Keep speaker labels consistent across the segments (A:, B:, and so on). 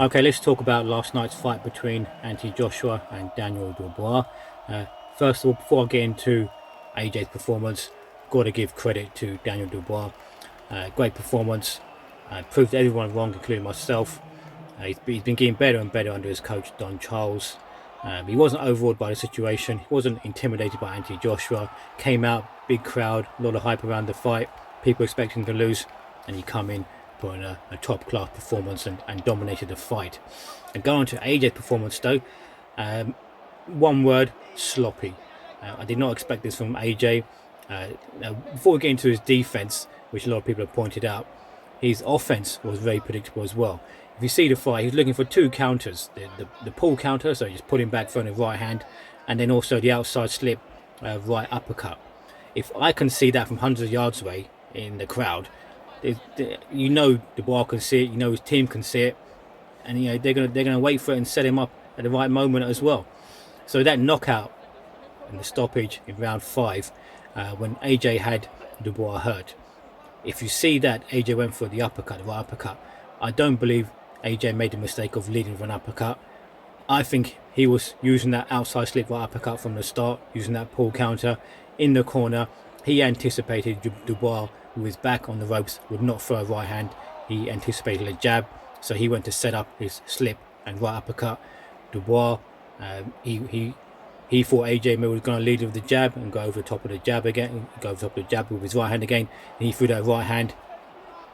A: Okay, let's talk about last night's fight between Anthony Joshua and Daniel Dubois. Uh, First of all, before I get into AJ's performance, got to give credit to Daniel Dubois. Great performance. Proved everyone wrong, including myself. He's been getting better and better under his coach, Don Charles. He wasn't overawed by the situation. He wasn't intimidated by Anthony Joshua. Came out, big crowd, a lot of hype around the fight. People expecting to lose, and he come in, put in a top class performance and dominated the fight. And going on to AJ's performance though, one word: sloppy. I did not expect this from AJ. Now, before we get into his defense, which a lot of people have pointed out, his offense was very predictable as well. If you see the fight, he's looking for two counters: the pull counter, so just putting back throwing the right hand, and then also the outside slip right uppercut. If I can see that from hundreds of yards away in the crowd, you know Dubois can see it, you know his team can see it, and you know they're gonna wait for it and set him up at the right moment as well. So that knockout and the stoppage in round 5, when AJ had Dubois hurt, if you see that AJ went for the uppercut, the right uppercut, I don't believe AJ made the mistake of leading with an uppercut. I think he was using that outside slip right uppercut from the start, using that pull counter in the corner. He anticipated Dubois, with his back on the ropes, would not throw a right hand. He anticipated a jab, so he went to set up his slip and right uppercut. Dubois, he thought AJ was going to lead with the jab and go over the top of the jab again, go over the top of the jab with his right hand again. And he threw that right hand.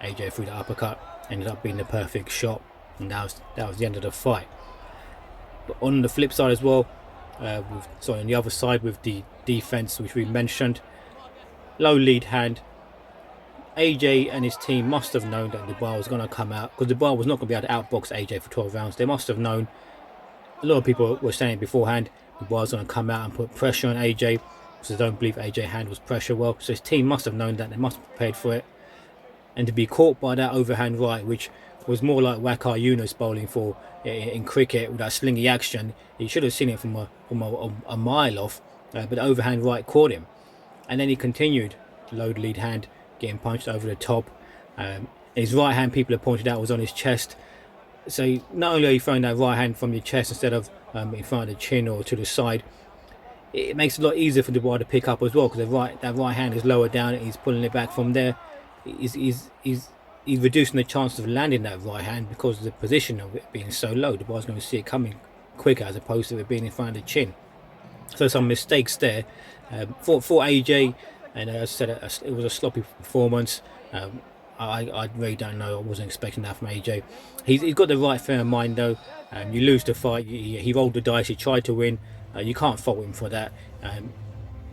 A: AJ threw the uppercut, ended up being the perfect shot, and that was the end of the fight. But on the flip side as well, on the other side with the defense, which we mentioned, low lead hand. AJ and his team must have known that Dubois was going to come out, because Dubois was not going to be able to outbox AJ for 12 rounds. They must have known. A lot of people were saying beforehand Dubois was going to come out and put pressure on AJ, because they don't believe AJ handles pressure well. So his team must have known that. They must have prepared for it. And to be caught by that overhand right, which was more like Wakar Yunus bowling for in cricket with that slingy action, he should have seen it from a mile off, but the overhand right caught him. And then he continued, low lead hand, getting punched over the top. His right hand, people have pointed out, was on his chest. So not only are you throwing that right hand from your chest instead of in front of the chin or to the side, it makes it a lot easier for Dubois to pick up as well, because that right hand is lower down and he's pulling it back from there. He's reducing the chance of landing that right hand because of the position of it being so low. Dubois is going to see it coming quicker as opposed to it being in front of the chin. So some mistakes there for AJ, and as I said, it was a sloppy performance. I really don't know. I wasn't expecting that from AJ. He's got the right frame of mind though. You lose the fight. He rolled the dice. He tried to win. You can't fault him for that.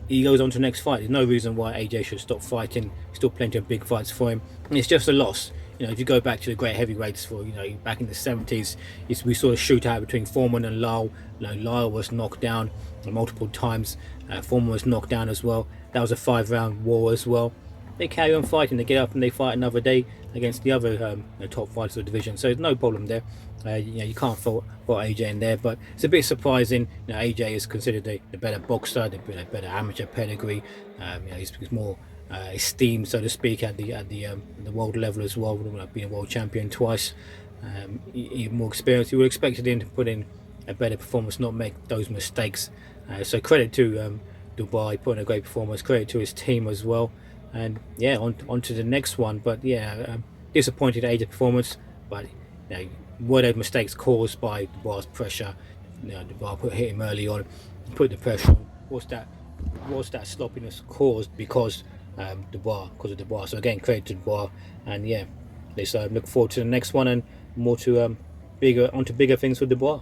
A: He goes on to the next fight. There's no reason why AJ should stop fighting. Still plenty of big fights for him. And it's just a loss. You know, if you go back to the great heavyweights for, back in the 70s, we saw a shootout between Foreman and Lyle. Lyle was knocked down multiple times. Foreman was knocked down as well. That was a 5-round war as well. They carry on fighting. They get up and they fight another day against the other top fighters of the division. So there's no problem there. You can't fault AJ in there, but it's a bit surprising. AJ is considered the better boxer, the better amateur pedigree. He's more esteemed, so to speak, at the world level as well. Being a world champion twice, even more experience. You would expect him to put in a better performance, not make those mistakes. So credit to Dubois, he put in a great performance. Credit to his team as well. And yeah, on to the next one. But yeah, disappointed AJ performance. But were those mistakes caused by Dubois' pressure? Dubois hit him early on, put the pressure on. Was that sloppiness caused because of Dubois? So again, credit to Dubois. And yeah, let's look forward to the next one and more to bigger things for Dubois.